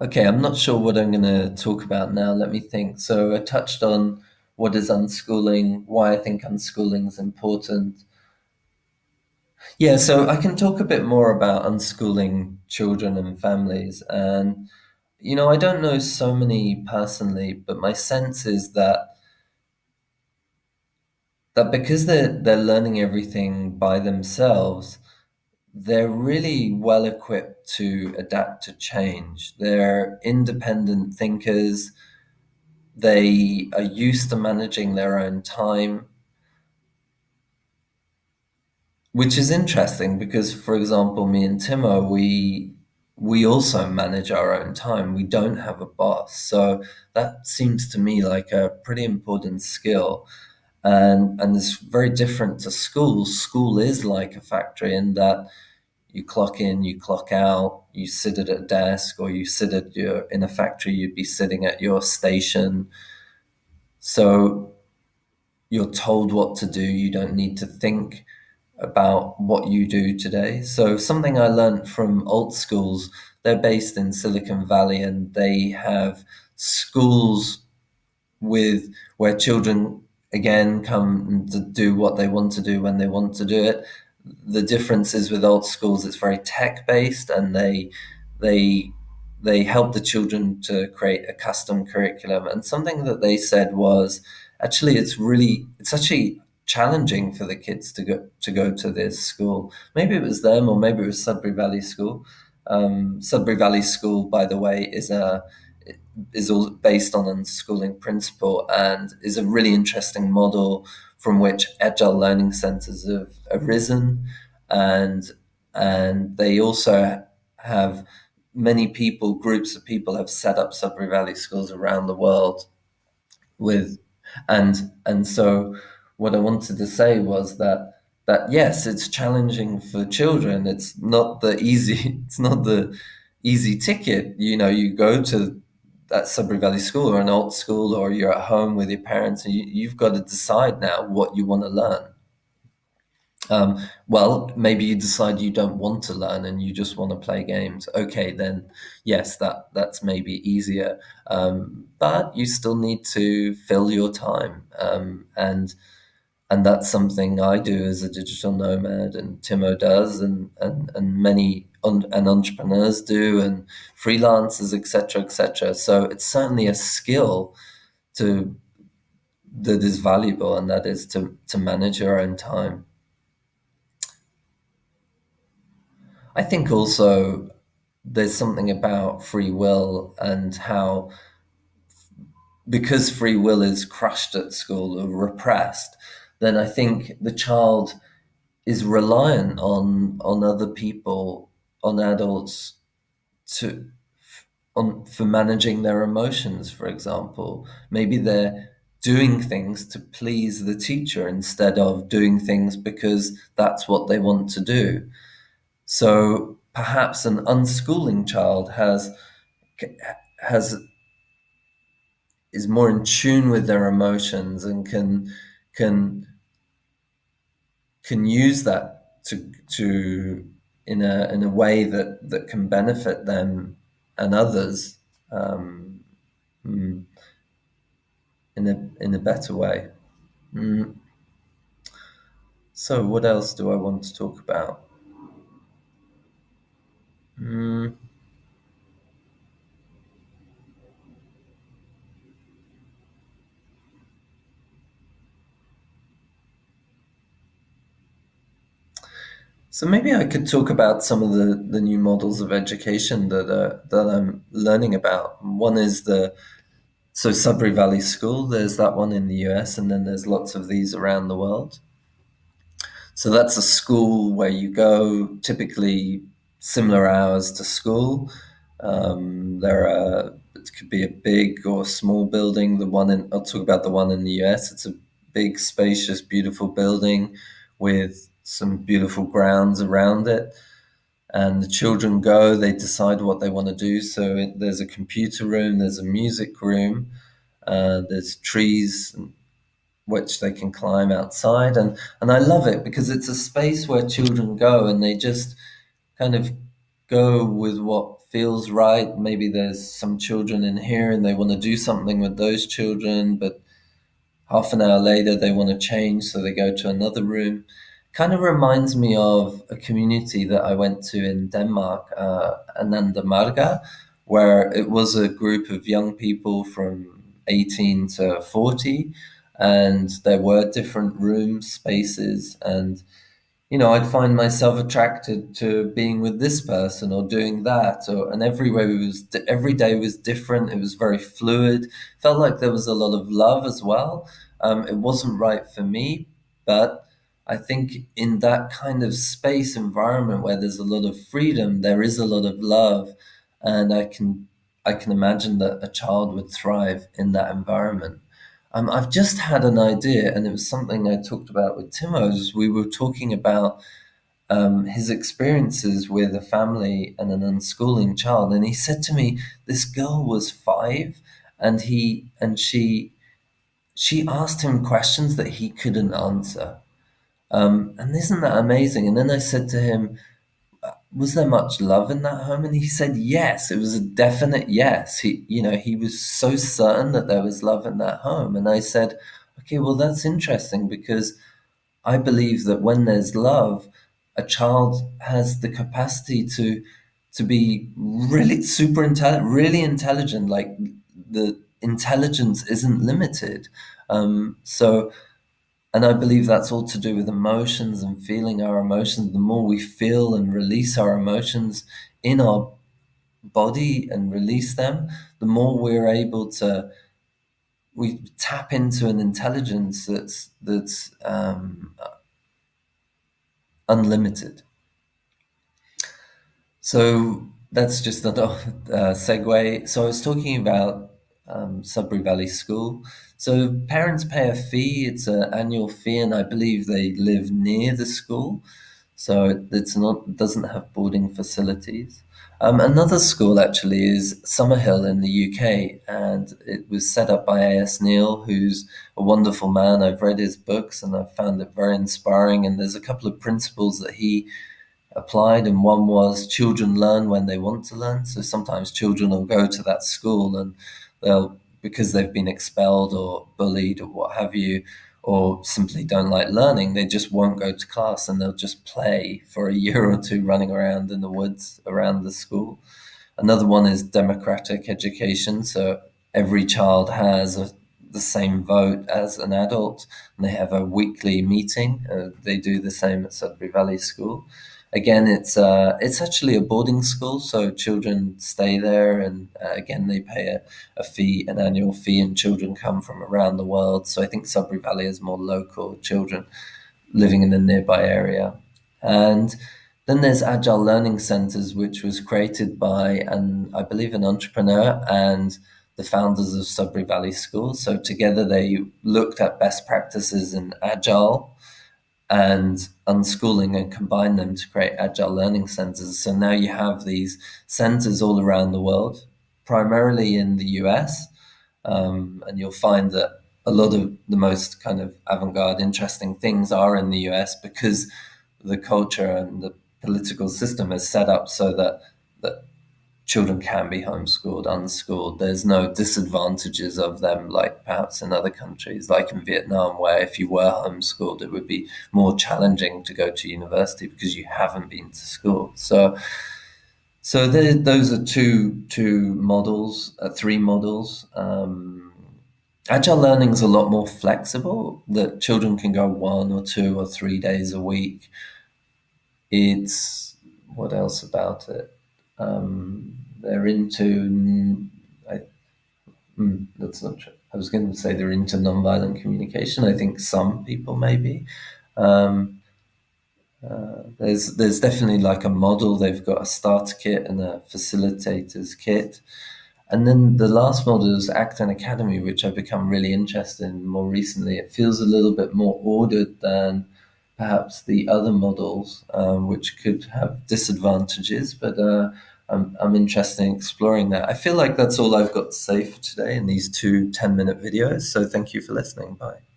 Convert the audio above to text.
Okay, I'm not sure what I'm going to talk about now. Let me think. So I touched on what is unschooling, why I think unschooling is important. Yeah, so I can talk a bit more about unschooling children and families. And, I don't know so many personally, but my sense is that because they're learning everything by themselves, they're really well equipped to adapt to change. They're independent thinkers. They are used to managing their own time, which is interesting because, for example, me and Timo, we also manage our own time. We don't have a boss, so that seems to me like a pretty important skill. And it's very different to school. School is like a factory in that you clock in, you clock out, you sit at a desk, or you sit at your in a factory. You'd be sitting at your station. So you're told what to do. You don't need to think about what you do today. So something I learned from alt schools, they're based in Silicon Valley and they have schools with where children again come to do what they want to do when they want to do it. The difference is with old schools, it's very tech based, and they they help the children to create a custom curriculum. And something that they said was actually it's actually challenging for the kids to go to this school. Maybe it was them, or maybe it was Sudbury Valley School. Sudbury Valley School, by the way, is all based on unschooling principle and is a really interesting model from which agile learning centers have arisen, and they also have many people, groups of people have set up Sudbury Valley schools around the world with and so what I wanted to say was that yes, it's challenging for children. It's not the easy it's not the easy ticket. You go to that Sudbury Valley school or an alt school, or you're at home with your parents, and you've got to decide now what you want to learn. Well, maybe you decide you don't want to learn and you just want to play games. Okay, then yes, that's maybe easier. But you still need to fill your time, and that's something I do as a digital nomad, and Timo does, and many and entrepreneurs do, and freelancers, etc., etc. So it's certainly a skill to that is valuable, and that is to manage your own time. I think also there's something about free will and how, because free will is crushed at school or repressed, then I think the child is reliant on other people, on adults, to on for managing their emotions, for example. Maybe they're doing things to please the teacher instead of doing things because that's what they want to do. So perhaps an unschooling child has is more in tune with their emotions and can can use that to in a way that can benefit them and others, um, mm, in a better way. Mm. So what else do I want to talk about? Mm. So maybe I could talk about some of the new models of education that I'm learning about. One is so Sudbury Valley School. There's that one in the US, and then there's lots of these around the world. So that's a school where you go, typically similar hours to school. It could be a big or small building. I'll talk about the one in the US. It's a big, spacious, beautiful building with some beautiful grounds around it. And the children go, they decide what they want to do. So there's a computer room, there's a music room, there's trees which they can climb outside, and I love it because it's a space where children go and they just kind of go with what feels right. Maybe there's some children in here and they want to do something with those children, but half an hour later they want to change, so they go to another room. Kind of reminds me of a community that I went to in Denmark, Ananda Marga, where it was a group of young people from 18 to 40, and there were different room spaces. And I'd find myself attracted to being with this person or doing that, and every day was different. It was very fluid. Felt like there was a lot of love as well. It wasn't right for me, but I think in that kind of space environment where there's a lot of freedom, there is a lot of love, and I can imagine that a child would thrive in that environment. I've just had an idea, and it was something I talked about with Timo. As we were talking about his experiences with a family and an unschooling child, and he said to me, "This girl was 5, and she asked him questions that he couldn't answer." And isn't that amazing? And then I said to him, was there much love in that home? And he said, yes, it was a definite yes. He was so certain that there was love in that home. And I said, okay, well, that's interesting, because I believe that when there's love, a child has the capacity to be really super intelligent, really intelligent. Like, the intelligence isn't limited. So and I believe that's all to do with emotions and feeling our emotions. The more we feel and release our emotions in our body and release them, the more we're able to we tap into an intelligence that's unlimited. So that's just a segue. So I was talking about Sudbury Valley School. So parents pay a fee. It's an annual fee, and I believe they live near the school. So it's not doesn't have boarding facilities. Another school actually is Summerhill in the UK, and it was set up by A.S. Neil, who's a wonderful man. I've read his books and I've found it very inspiring. And there's a couple of principles that he applied, and one was children learn when they want to learn. So sometimes children will go to that school and they'll, because they've been expelled or bullied or what have you, or simply don't like learning, they just won't go to class and they'll just play for a year or two running around in the woods around the school. Another one is democratic education. So every child has the same vote as an adult, and they have a weekly meeting. They do the same at Sudbury Valley School. Again, it's actually a boarding school, so children stay there, and again they pay a fee, an annual fee, and children come from around the world. So I think Sudbury Valley is more local children living in the nearby area. And then there's Agile Learning Centers, which was created by I believe, an entrepreneur and the founders of Sudbury Valley School. So together they looked at best practices in Agile and unschooling and combine them to create agile learning centers. So now you have these centers all around the world, primarily in the US. And you'll find that a lot of the most kind of avant-garde, interesting things are in the US, because the culture and the political system is set up so that children can be homeschooled, unschooled. There's no disadvantages of them, like perhaps in other countries, like in Vietnam, where if you were homeschooled, it would be more challenging to go to university because you haven't been to school. So those are two models, three models. Agile learning is a lot more flexible. That children can go 1 or 2 or 3 days a week. It's what else about it? They're into. That's not true. I was going to say they're into nonviolent communication. I think some people maybe. There's definitely like a model. They've got a starter kit and a facilitator's kit. And then the last model is Acton Academy, which I've become really interested in more recently. It feels a little bit more ordered than perhaps the other models, which could have disadvantages, but I'm interested in exploring that. I feel like that's all I've got to say for today in these two 10-minute videos. So thank you for listening. Bye.